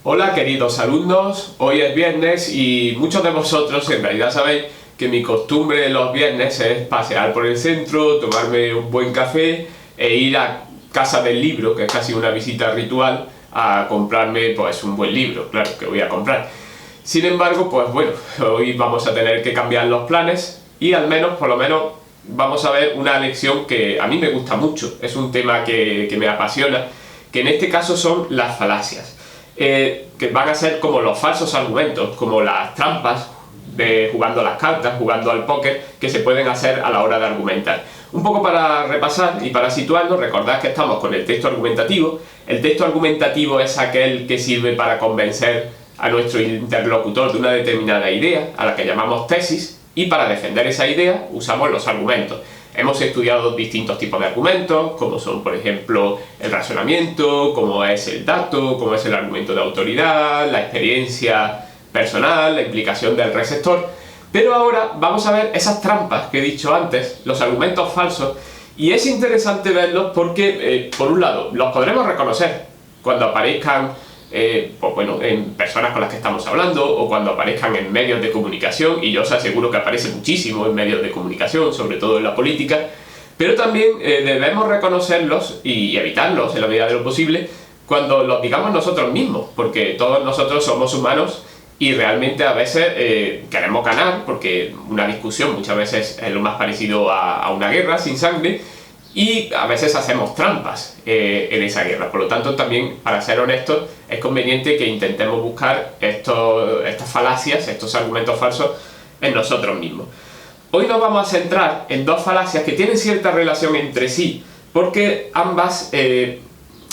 Hola queridos alumnos, hoy es viernes y muchos de vosotros en realidad sabéis que mi costumbre los viernes es pasear por el centro, tomarme un buen café e ir a casa del libro, que es casi una visita ritual, a comprarme pues un buen libro, claro, que voy a comprar. Sin embargo, pues bueno, hoy vamos a tener que cambiar los planes y al menos, por lo menos, vamos a ver una lección que a mí me gusta mucho, es un tema que me apasiona, que en este caso son las falacias. Que van a ser como los falsos argumentos, como las trampas de jugando a las cartas, jugando al póker, que se pueden hacer a la hora de argumentar. Un poco para repasar y para situarnos, recordad que estamos con el texto argumentativo. El texto argumentativo es aquel que sirve para convencer a nuestro interlocutor de una determinada idea, a la que llamamos tesis, y para defender esa idea usamos los argumentos. Hemos estudiado distintos tipos de argumentos, como son, por ejemplo, el razonamiento, como es el dato, como es el argumento de autoridad, la experiencia personal, la implicación del receptor. Pero ahora vamos a ver esas trampas que he dicho antes, los argumentos falsos, y es interesante verlos porque, por un lado, los podremos reconocer cuando aparezcan pues bueno, en personas con las que estamos hablando o cuando aparezcan en medios de comunicación, y yo os aseguro que aparece muchísimo en medios de comunicación, sobre todo en la política, pero también debemos reconocerlos y evitarlos en la medida de lo posible cuando los digamos nosotros mismos, porque todos nosotros somos humanos y realmente a veces queremos ganar, porque una discusión muchas veces es lo más parecido a una guerra sin sangre, y a veces hacemos trampas en esa guerra. Por lo tanto, también, para ser honestos, es conveniente que intentemos buscar estas falacias, estos argumentos falsos en nosotros mismos. Hoy nos vamos a centrar en dos falacias que tienen cierta relación entre sí, porque ambas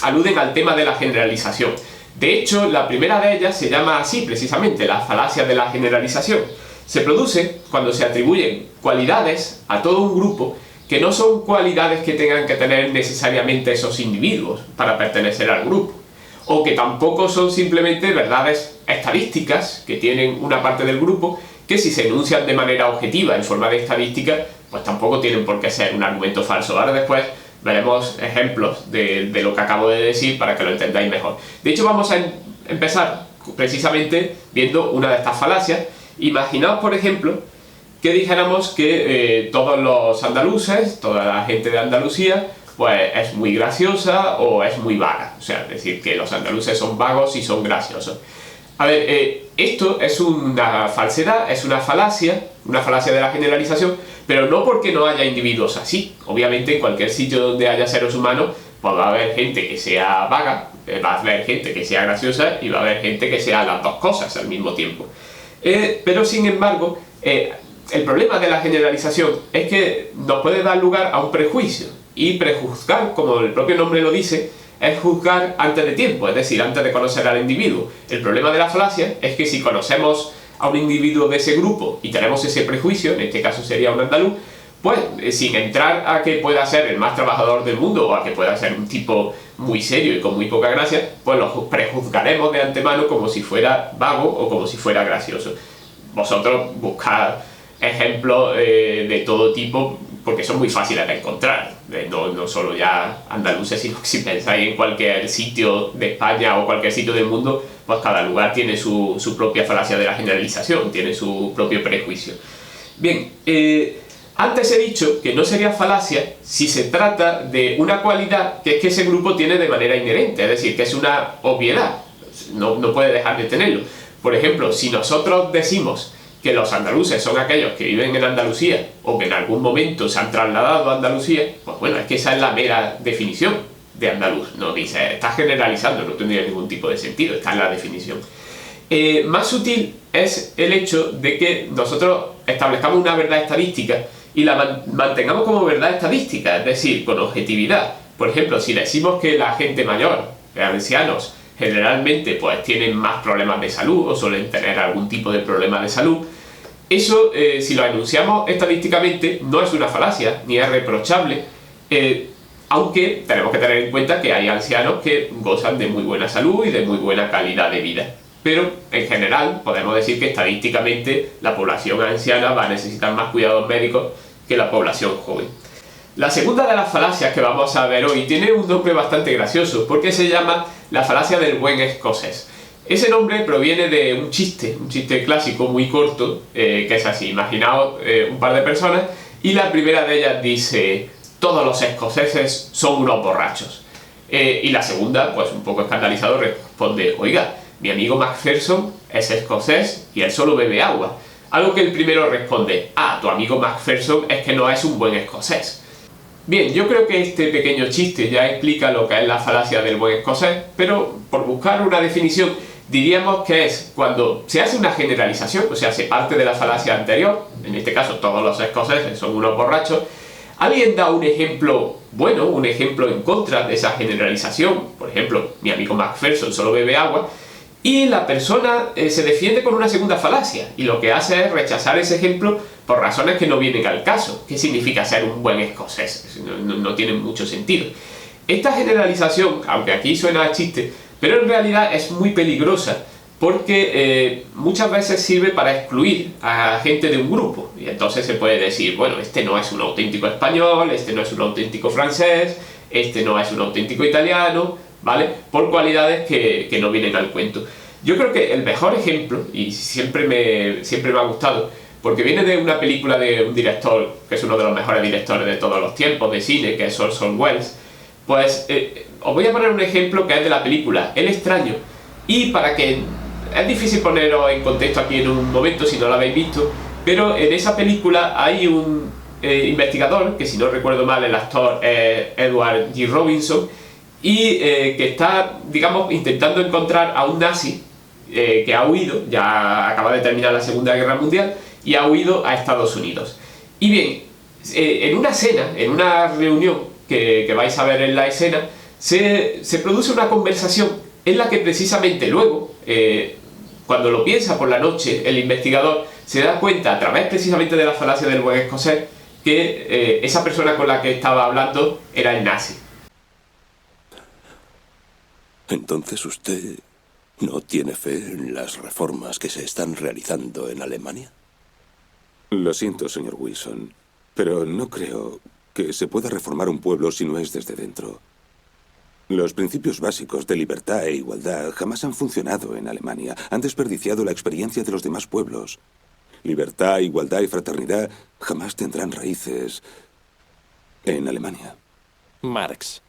aluden al tema de la generalización. De hecho, la primera de ellas se llama así, precisamente, la falacia de la generalización. Se produce cuando se atribuyen cualidades a todo un grupo que no son cualidades que tengan que tener necesariamente esos individuos para pertenecer al grupo, o que tampoco son simplemente verdades estadísticas que tienen una parte del grupo, que si se enuncian de manera objetiva en forma de estadística, pues tampoco tienen por qué ser un argumento falso. Ahora después veremos ejemplos de lo que acabo de decir para que lo entendáis mejor. De hecho, vamos a empezar precisamente viendo una de estas falacias. Imaginaos, por ejemplo, que dijéramos que todos los andaluces, toda la gente de Andalucía, pues es muy graciosa o es muy vaga. O sea, es decir, que los andaluces son vagos y son graciosos. A ver, esto es una falsedad, es una falacia de la generalización, pero no porque no haya individuos así. Obviamente, en cualquier sitio donde haya seres humanos, pues va a haber gente que sea vaga, va a haber gente que sea graciosa y va a haber gente que sea las dos cosas al mismo tiempo. Pero, sin embargo, el problema de la generalización es que nos puede dar lugar a un prejuicio, y prejuzgar, como el propio nombre lo dice, es juzgar antes de tiempo, es decir, antes de conocer al individuo. El problema de la falacia es que si conocemos a un individuo de ese grupo y tenemos ese prejuicio, en este caso sería un andaluz, pues sin entrar a que pueda ser el más trabajador del mundo o a que pueda ser un tipo muy serio y con muy poca gracia, pues lo prejuzgaremos de antemano como si fuera vago o como si fuera gracioso. Vosotros buscad ejemplos de todo tipo, porque son muy fáciles de encontrar, no solo ya andaluces, sino que si pensáis en cualquier sitio de España o cualquier sitio del mundo, pues cada lugar tiene su propia falacia de la generalización, tiene su propio prejuicio. Bien, antes he dicho que no sería falacia si se trata de una cualidad que es que ese grupo tiene de manera inherente, es decir, que es una obviedad, no puede dejar de tenerlo. Por ejemplo, si nosotros decimos que los andaluces son aquellos que viven en Andalucía o que en algún momento se han trasladado a Andalucía, pues bueno, es que esa es la mera definición de andaluz. No dice, está generalizando, no tendría ningún tipo de sentido, está en la definición. Más sutil es el hecho de que nosotros establezcamos una verdad estadística y la mantengamos como verdad estadística, es decir, con objetividad. Por ejemplo, si decimos que la gente mayor, los ancianos, generalmente pues tienen más problemas de salud o suelen tener algún tipo de problema de salud, eso si lo enunciamos estadísticamente no es una falacia ni es reprochable, aunque tenemos que tener en cuenta que hay ancianos que gozan de muy buena salud y de muy buena calidad de vida, pero en general podemos decir que estadísticamente la población anciana va a necesitar más cuidados médicos que la población joven. La segunda de las falacias que vamos a ver hoy tiene un nombre bastante gracioso porque se llama la falacia del buen escocés. Ese nombre proviene de un chiste clásico muy corto, que es así. Imaginaos un par de personas y la primera de ellas dice: todos los escoceses son unos borrachos. Y la segunda, pues un poco escandalizado, responde: oiga, mi amigo Macpherson es escocés y él solo bebe agua. A lo que el primero responde: ah, tu amigo Macpherson es que no es un buen escocés. Bien, yo creo que este pequeño chiste ya explica lo que es la falacia del buen escocés, pero por buscar una definición diríamos que es cuando se hace una generalización, o sea, se parte de la falacia anterior, en este caso todos los escoceses son unos borrachos, alguien da un ejemplo bueno, un ejemplo en contra de esa generalización, por ejemplo, mi amigo Macpherson solo bebe agua, y la persona se defiende con una segunda falacia, y lo que hace es rechazar ese ejemplo por razones que no vienen al caso. ¿Qué significa ser un buen escocés? No tiene mucho sentido. Esta generalización, aunque aquí suena a chiste, pero en realidad es muy peligrosa, porque muchas veces sirve para excluir a gente de un grupo, y entonces se puede decir: bueno, este no es un auténtico español, este no es un auténtico francés, este no es un auténtico italiano, ¿vale? Por cualidades que no vienen al cuento. Yo creo que el mejor ejemplo, y siempre me ha gustado, porque viene de una película de un director que es uno de los mejores directores de todos los tiempos de cine, que es Orson Welles, pues os voy a poner un ejemplo que es de la película El extraño, y para que... es difícil poneros en contexto aquí en un momento si no lo habéis visto, pero en esa película hay un investigador, que si no recuerdo mal el actor es Edward G. Robinson, y que está, digamos, intentando encontrar a un nazi que ha huido, ya acaba de terminar la Segunda Guerra Mundial, y ha huido a Estados Unidos. Y bien, en una cena, en una reunión que vais a ver en la escena, se produce una conversación en la que precisamente luego, cuando lo piensa por la noche, el investigador se da cuenta, a través precisamente de la falacia del buen escocés, que esa persona con la que estaba hablando era el nazi. Entonces usted no tiene fe en las reformas que se están realizando en Alemania. Lo siento, señor Wilson, pero no creo que se pueda reformar un pueblo si no es desde dentro. Los principios básicos de libertad e igualdad jamás han funcionado en Alemania. Han desperdiciado la experiencia de los demás pueblos. Libertad, igualdad y fraternidad jamás tendrán raíces en Alemania. Marx.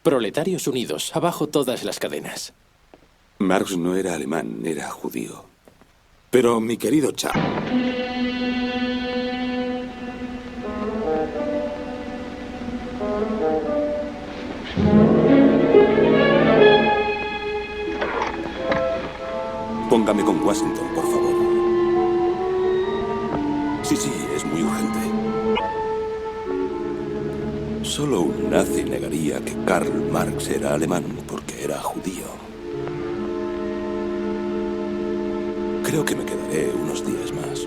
Proletarios unidos, abajo todas las cadenas. Marx no era alemán, era judío. Pero, mi querido Chap... Póngame con Washington, por favor. Sí, es muy urgente. Solo un nazi negaría que Karl Marx era alemán porque era judío. Creo que me quedaré unos días más.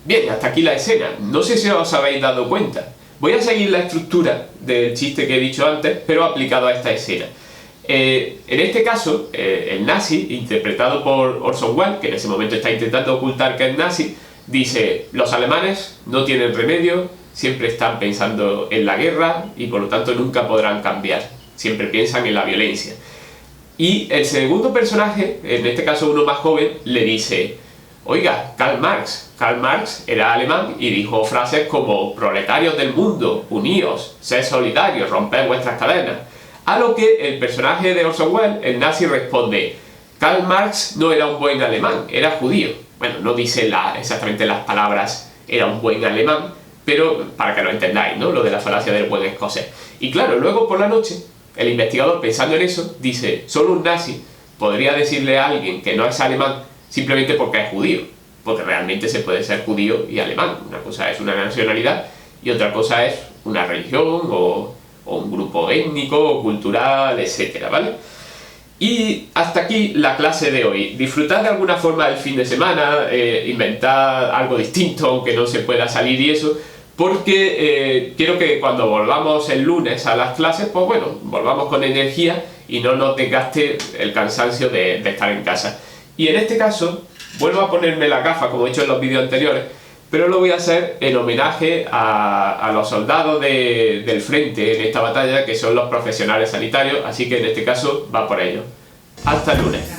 Bien, hasta aquí la escena. No sé si os habéis dado cuenta. Voy a seguir la estructura del chiste que he dicho antes, pero aplicado a esta escena. En este caso, el nazi, interpretado por Orson Welles, que en ese momento está intentando ocultar que es nazi, dice: los alemanes no tienen remedio, siempre están pensando en la guerra y por lo tanto nunca podrán cambiar, siempre piensan en la violencia. Y el segundo personaje, en este caso uno más joven, le dice: oiga, Karl Marx era alemán y dijo frases como: proletarios del mundo, uníos, sed solidarios, romped vuestras cadenas. A lo que el personaje de Orson Welles, el nazi, responde: Karl Marx no era un buen alemán, era judío. Bueno, no dice exactamente las palabras era un buen alemán, pero para que lo entendáis, ¿no? Lo de la falacia del buen escocés. Y claro, luego por la noche, el investigador, pensando en eso, dice: solo un nazi podría decirle a alguien que no es alemán simplemente porque es judío, porque realmente se puede ser judío y alemán. Una cosa es una nacionalidad y otra cosa es una religión o un grupo étnico o cultural, etcétera, ¿vale? Y hasta aquí la clase de hoy. Disfrutad de alguna forma el fin de semana, inventad algo distinto aunque no se pueda salir y eso, porque quiero que cuando volvamos el lunes a las clases, pues bueno, volvamos con energía y no nos desgaste el cansancio de estar en casa. Y en este caso, vuelvo a ponerme la gafa como he hecho en los vídeos anteriores, pero lo voy a hacer en homenaje a los soldados del frente en esta batalla, que son los profesionales sanitarios, así que en este caso va por ello. Hasta el lunes.